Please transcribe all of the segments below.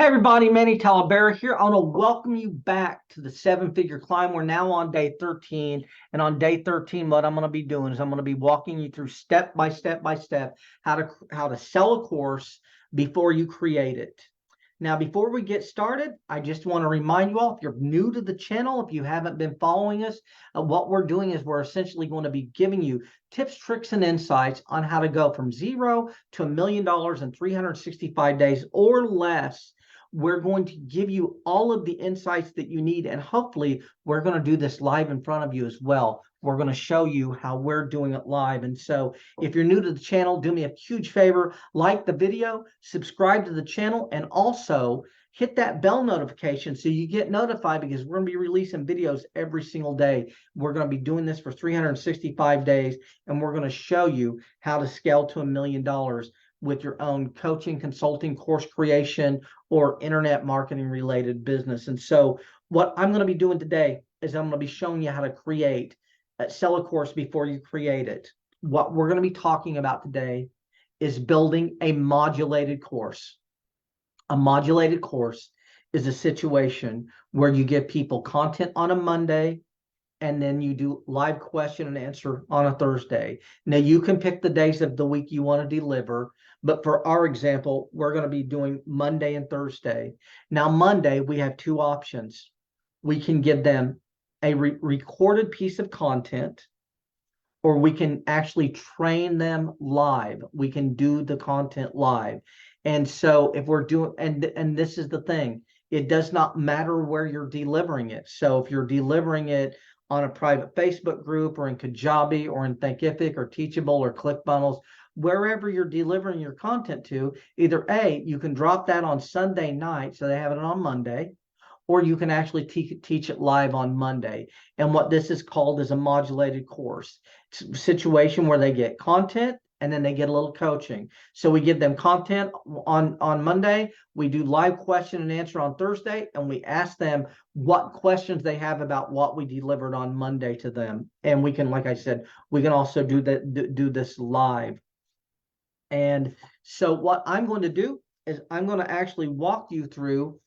Hey everybody, Manny Talavera here. I want to welcome you back to the seven-figure climb. We're now on day 13. And on day 13, what I'm going to be doing is I'm going to be walking you through step by step how to sell a course before you create it. Now, before we get started, I just want to remind you all, if you're new to the channel, if you haven't been following us, what we're doing is we're essentially going to be giving you tips, tricks, and insights on how to go from zero to $1 million in 365 days or less. We're going to give you all of the insights that you need, and hopefully we're going to do this live in front of you as well. We're going to show you how we're doing it live. And so if you're new to the channel, do me a huge favor, like the video, subscribe to the channel, and also hit that bell notification so you get notified, because we're going to be releasing videos every single day. We're going to be doing this for 365 days, and we're going to show you how to scale to $1 million with your own coaching, consulting, course creation, or internet marketing related business. And so what I'm going to be doing today is I'm going to be showing you how to sell a course before you create it. What we're going to be talking about today is building a modulated course. A modulated course is a situation where you give people content on a Monday, and then you do live question and answer on a Thursday. Now, you can pick the days of the week you want to deliver, but for our example, we're going to be doing Monday and Thursday. Now, Monday, we have two options. We can give them a recorded piece of content, or we can actually train them live. We can do the content live. And so if we're doing, and this is the thing, it does not matter where you're delivering it. So if you're delivering it on a private Facebook group, or in Kajabi, or in Thinkific, or Teachable, or ClickFunnels, wherever you're delivering your content to, either A, you can drop that on Sunday night so they have it on Monday, or you can actually teach it live on Monday. And what this is called is a modulated course. It's a situation where they get content and then they get a little coaching. So we give them content on Monday, we do live question and answer on Thursday, and we ask them what questions they have about what we delivered on Monday to them. And we can, like I said, we can also do this live. And so what I'm going to do is I'm going to actually walk you through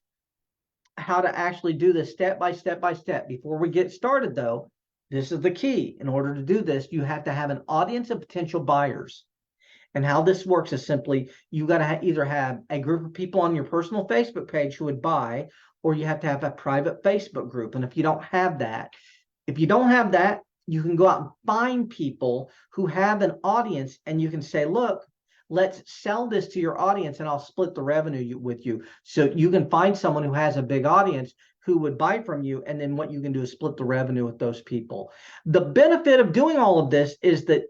how to actually do this step by step. Before we get started, though, this is the key. In order to do this, you have to have an audience of potential buyers. And how this works is simply, you got to either have a group of people on your personal Facebook page who would buy, or you have to have a private Facebook group. And if you don't have that, you can go out and find people who have an audience, and you can say, look, let's sell this to your audience, and I'll split the revenue with you. So you can find someone who has a big audience who would buy from you, and then what you can do is split the revenue with those people. The benefit of doing all of this is that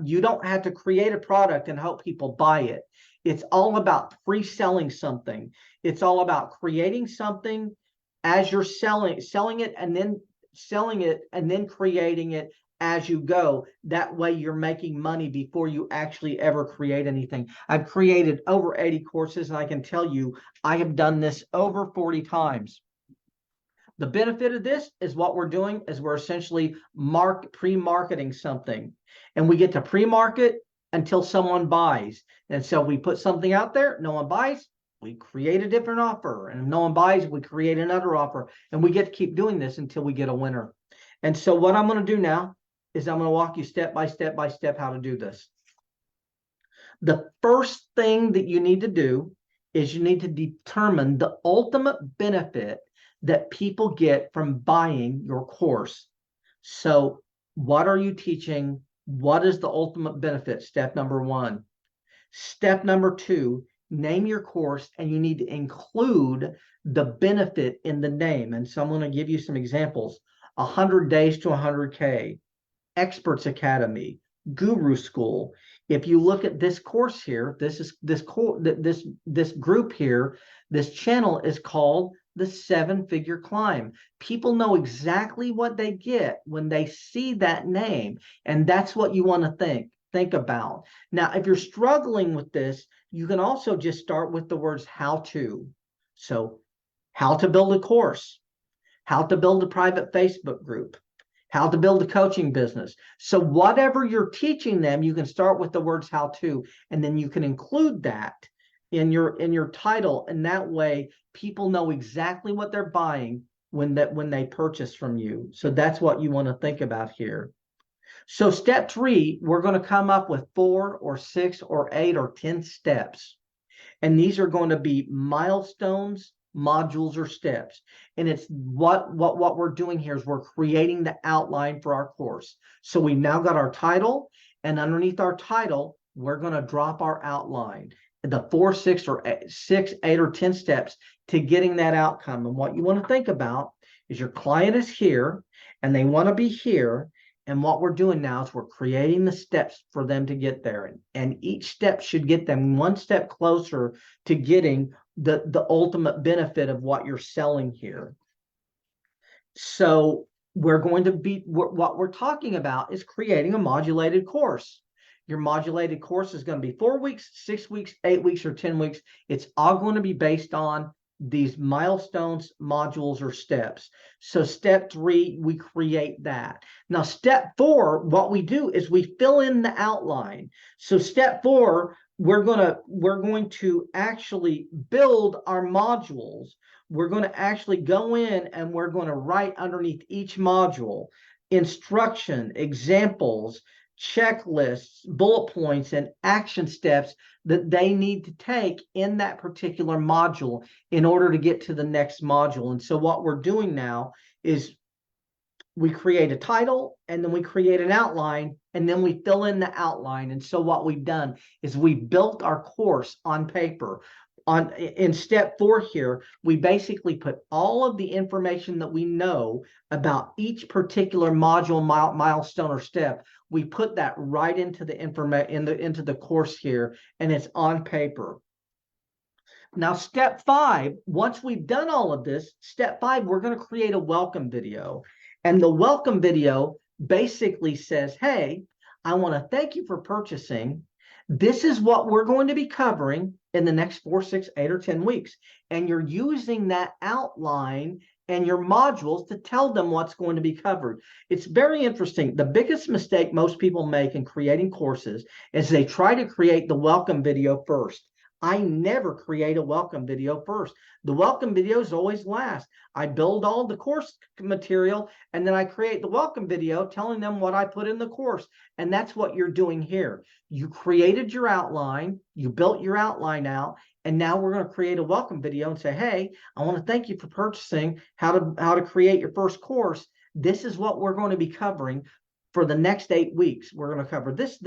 you don't have to create a product and hope people buy it. It's all about pre-selling something. It's all about creating something as you're selling it, and then creating it as you go. That way you're making money before you actually ever create anything. I've created over 80 courses, and I can tell you I have done this over 40 times. The benefit of this is what we're doing is we're essentially pre-marketing something, and we get to pre-market until someone buys. And so we put something out there, no one buys, we create a different offer, and if no one buys, we create another offer, and we get to keep doing this until we get a winner. And so what I'm going to do now is I'm going to walk you step by step how to do this. The first thing that you need to do is you need to determine the ultimate benefit that people get from buying your course. So what are you teaching? What is the ultimate benefit? Step number one. Step number two, name your course, and you need to include the benefit in the name. And so I'm going to give you some examples. 100 Days to 100K, Experts Academy, Guru School. If you look at this course here, this group here, this channel is called the Seven-Figure Climb. People know exactly what they get when they see that name, and that's what you want to think about. Now, if you're struggling with this, you can also just start with the words how to. So, how to build a course, how to build a private Facebook group, how to build a coaching business. So whatever you're teaching them, you can start with the words how to, and then you can include that in your title, and that way people know exactly what they're buying when they purchase from you. So that's what you want to think about here. So step 3, we're going to come up with 4 or 6 or 8 or 10 steps. And these are going to be milestones, modules, or steps. And it's what we're doing here is we're creating the outline for our course. So we've now got our title, and underneath our title, we're going to drop our outline, the 4, 6, or 8 or 10 steps to getting that outcome. And what you want to think about is your client is here and they want to be here. And what we're doing now is we're creating the steps for them to get there. And each step should get them one step closer to getting the ultimate benefit of what you're selling here. So we're going to be, what we're talking about is creating a modulated course. Your modulated course is going to be 4 weeks, 6 weeks, 8 weeks, or 10 weeks. It's all going to be based on these milestones, modules, or steps. So step 3, we create that. Now, step 4, what we do is we fill in the outline. So step 4, we're going to actually build our modules. We're going to actually go in and we're going to write underneath each module instruction, examples, checklists, bullet points, and action steps that they need to take in that particular module in order to get to the next module. And so what we're doing now is we create a title, and then we create an outline, and then we fill in the outline. And so what we've done is we built our course on paper. In step 4 here, we basically put all of the information that we know about each particular module, milestone, or step. We put that right into the into the course here, and it's on paper. Now, step 5, once we've done all of this, step 5, we're going to create a welcome video. And the welcome video basically says, hey, I want to thank you for purchasing. This is what we're going to be covering in the next 4, 6, 8, or 10 weeks. And you're using that outline and your modules to tell them what's going to be covered. It's very interesting. The biggest mistake most people make in creating courses is they try to create the welcome video first. I never create a welcome video first. The welcome videos always last. I build all the course material, and then I create the welcome video telling them what I put in the course. And that's what you're doing here. You created your outline, you built your outline out, and now we're going to create a welcome video and say, hey, I want to thank you for purchasing how to create your first course. This is what we're going to be covering. For the next 8 weeks, we're going to cover this,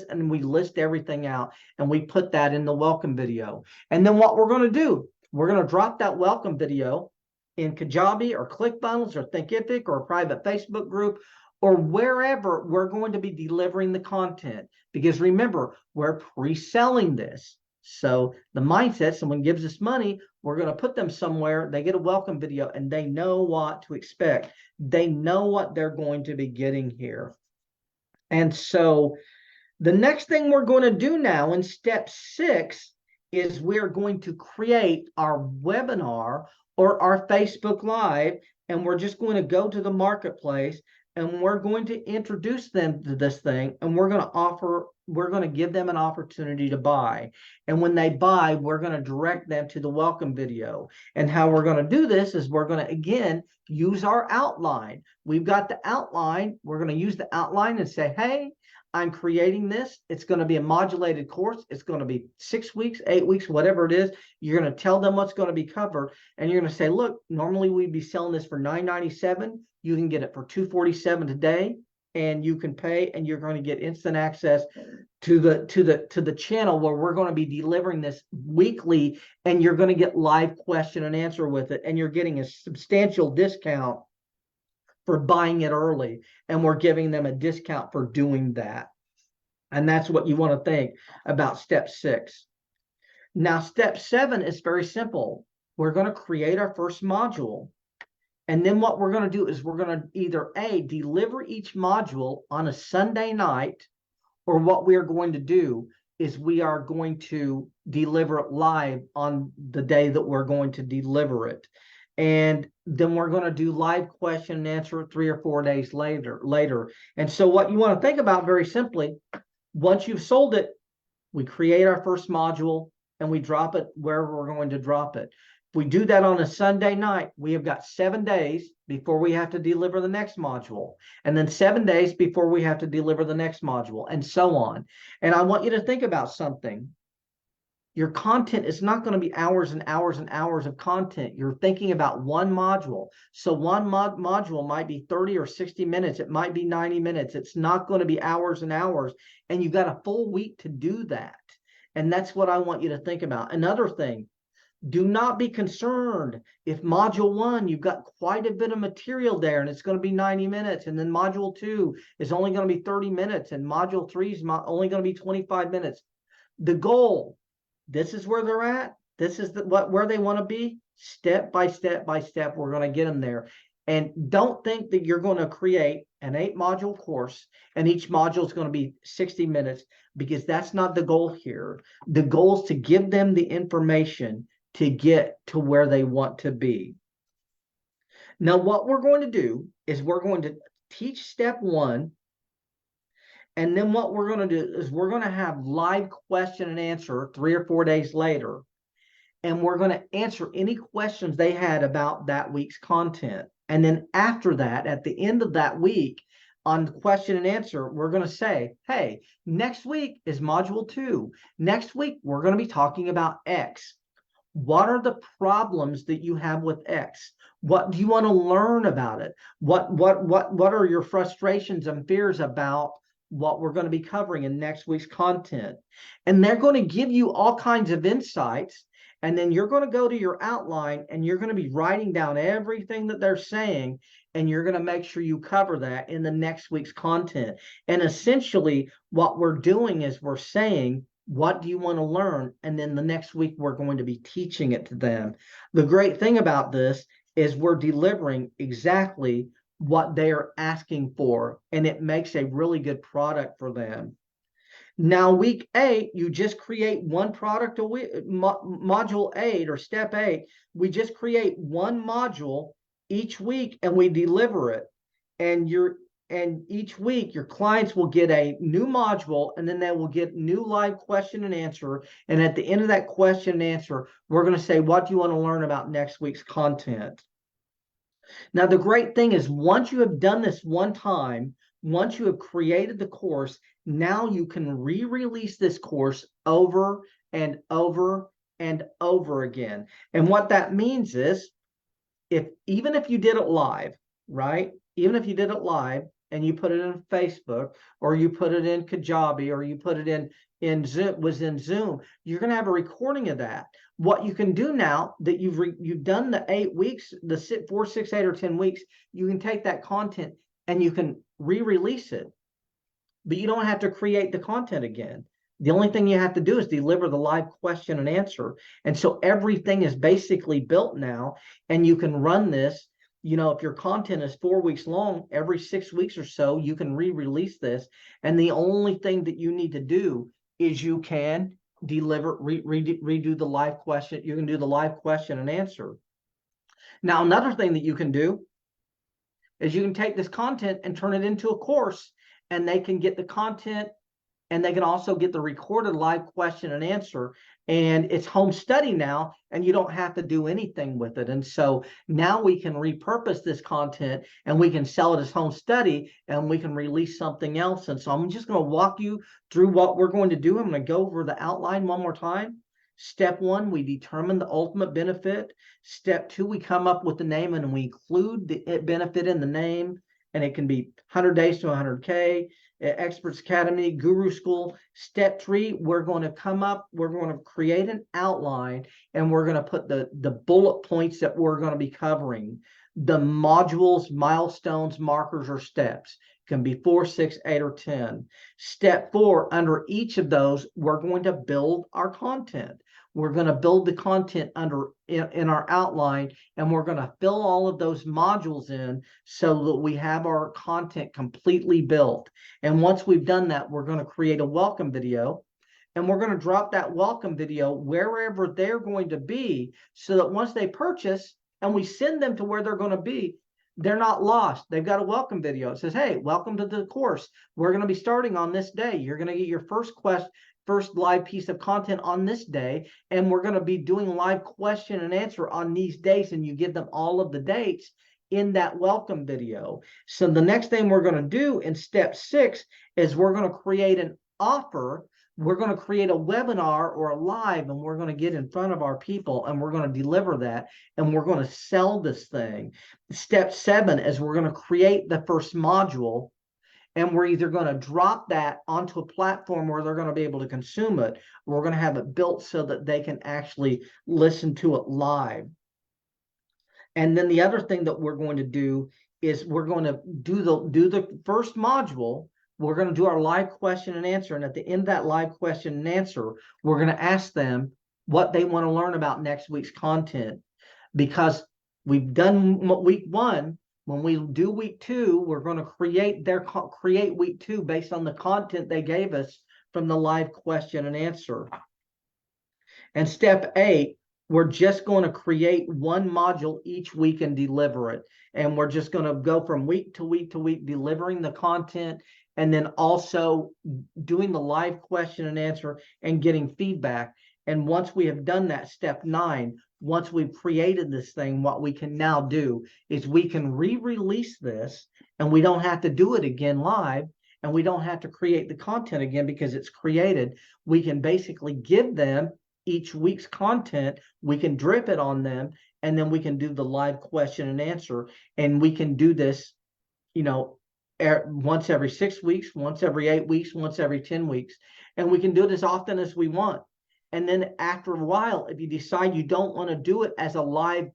and we list everything out, and we put that in the welcome video. And then what we're going to do, we're going to drop that welcome video in Kajabi or ClickFunnels or Thinkific or a private Facebook group or wherever we're going to be delivering the content. Because remember, we're pre-selling this. So the mindset, someone gives us money, we're going to put them somewhere, they get a welcome video, and they know what to expect. They know what they're going to be getting here. And so the next thing we're going to do now in step 6 is we're going to create our webinar or our Facebook Live, and we're just going to go to the marketplace and we're going to introduce them to this thing, and we're going to give them an opportunity to buy. And when they buy, we're going to direct them to the welcome video. And how we're going to do this is we're going to, again, use our outline. We've got the outline. We're going to use the outline and say, hey, I'm creating this. It's going to be a modulated course. It's going to be 6 weeks, 8 weeks, whatever it is. You're going to tell them what's going to be covered. And you're going to say, look, normally we'd be selling this for $9.97. You can get it for $247 today, and you can pay, and you're going to get instant access to the channel where we're going to be delivering this weekly, and you're going to get live question and answer with it, and you're getting a substantial discount for buying it early, and we're giving them a discount for doing that. And that's what you want to think about step 6. Now, step 7 is very simple. We're going to create our first module. And then what we're going to do is we're going to either deliver each module on a Sunday night, or what we are going to do is we are going to deliver it live on the day that we're going to deliver it. And then we're going to do live question and answer 3 or 4 days later. And so what you want to think about very simply, once you've sold it, we create our first module, and we drop it wherever we're going to drop it. If we do that on a Sunday night, we have got 7 days before we have to deliver the next module, and then 7 days before we have to deliver the next module, and so on. And I want you to think about something. Your content is not going to be hours and hours and hours of content. You're thinking about one module. So one module might be 30 or 60 minutes. It might be 90 minutes. It's not going to be hours and hours. And you've got a full week to do that. And that's what I want you to think about. Another thing, do not be concerned if module 1, you've got quite a bit of material there and it's going to be 90 minutes. And then module 2 is only going to be 30 minutes. And module 3 is only going to be 25 minutes. The goal, this is where they're at. This is where they want to be. Step by step by step, we're going to get them there. And don't think that you're going to create an 8-module course and each module is going to be 60 minutes, because that's not the goal here. The goal is to give them the information to get to where they want to be. Now, what we're going to do is we're going to teach step 1. And then what we're going to do is we're going to have live question and answer 3 or 4 days later. And we're going to answer any questions they had about that week's content. And then after that, at the end of that week, on question and answer, we're going to say, hey, next week is module 2. Next week, we're going to be talking about X. What are the problems that you have with X? What do you want to learn about it? What are your frustrations and fears about what we're going to be covering in next week's content? And they're going to give you all kinds of insights. And then you're going to go to your outline and you're going to be writing down everything that they're saying. And you're going to make sure you cover that in the next week's content. And essentially what we're doing is we're saying, what do you want to learn? And then the next week, we're going to be teaching it to them. The great thing about this is we're delivering exactly what they are asking for, and it makes a really good product for them. Now, week 8, you just create one product a week. Module 8 or step 8, we just create one module each week and we deliver it. And each week your clients will get a new module, and then they will get new live question and answer. And at the end of that question and answer, we're going to say, what do you want to learn about next week's content? Now, the great thing is once you have done this one time, once you have created the course, now you can re-release this course over and over and over again. And what that means is, even if you did it live, right? Even if you did it live and you put it in Facebook, or you put it in Kajabi, or you put it in Zoom, you're going to have a recording of that. What you can do now that you've done the 8 weeks, the 4, 6, 8, or 10 weeks, you can take that content and you can re-release it, but you don't have to create the content again. The only thing you have to do is deliver the live question and answer. And so everything is basically built now, and you can run this. You know, if your content is 4 weeks long, every 6 weeks or so, you can re-release this. And the only thing that you need to do is you can deliver, redo the live question. You can do the live question and answer. Now, another thing that you can do is you can take this content and turn it into a course, and they can get the content, and they can also get the recorded live question and answer. And it's home study now, and you don't have to do anything with it. And so now we can repurpose this content and we can sell it as home study, and we can release something else. And so I'm just going to walk you through what we're going to do. I'm going to go over the outline one more time. Step 1, we determine the ultimate benefit. Step 2, we come up with the name and we include the benefit in the name. And it can be 100 days to 100K, Experts Academy, Guru School. Step 3, we're going to create an outline, and we're going to put the bullet points that we're going to be covering. The modules, milestones, markers, or steps can be 4, 6, 8, or 10. Step 4, under each of those, we're going to build our content. We're going to build the content in our outline, and we're going to fill all of those modules in so that we have our content completely built. And once we've done that, we're going to create a welcome video, and we're going to drop that welcome video wherever they're going to be, so that once they purchase and we send them to where they're going to be, they're not lost. They've got a welcome video. It says, hey, welcome to the course. We're going to be starting on this day. You're going to get your first first live piece of content on this day, and we're going to be doing live question and answer on these days, and you give them all of the dates in that welcome video. So the next thing we're going to do in step 6 is we're going to create an offer. We're going to create a webinar or a live, and we're going to get in front of our people, and we're going to deliver that, and we're going to sell this thing. Step 7 is we're going to create the first module, and we're either going to drop that onto a platform where they're going to be able to consume it, or we're going to have it built so that they can actually listen to it live. And then the other thing that we're going to do is we're going to do the first module. We're going to do our live question and answer. And at the end of that live question and answer, we're going to ask them what they want to learn about next week's content. Because we've done week 1, when we do week 2, we're going to create week 2 based on the content they gave us from the live question and answer. And step 8, we're just going to create one module each week and deliver it. And we're just going to go from week to week to week, delivering the content, and then also doing the live question and answer and getting feedback. And once we have done that, step 9, once we've created this thing, what we can now do is we can re-release this, and we don't have to do it again live, and we don't have to create the content again because it's created. We can basically give them each week's content, we can drip it on them, and then we can do the live question and answer. And we can do this, once every 6 weeks, once every 8 weeks, once every 10 weeks. And we can do it as often as we want. And then after a while, if you decide you don't want to do it as a live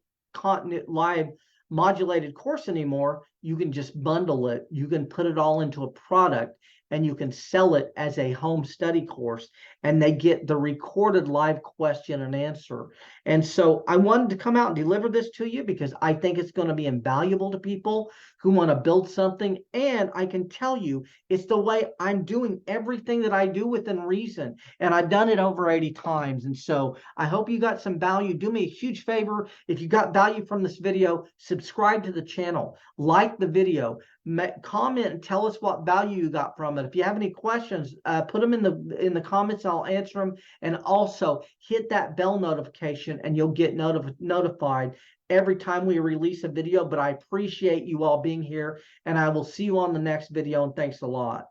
modulated course anymore, you can just bundle it. You can put it all into a product, and you can sell it as a home study course, and they get the recorded live question and answer. And so I wanted to come out and deliver this to you because I think it's going to be invaluable to people who want to build something. And I can tell you, it's the way I'm doing everything that I do within reason. And I've done it over 80 times. And so I hope you got some value. Do me a huge favor. If you got value from this video, subscribe to the channel, like the video, comment and tell us what value you got from it. If you have any questions, put them in the comments. I'll answer them. And also hit that bell notification, and you'll get notified every time we release a video. But I appreciate you all being here, and I will see you on the next video, and thanks a lot.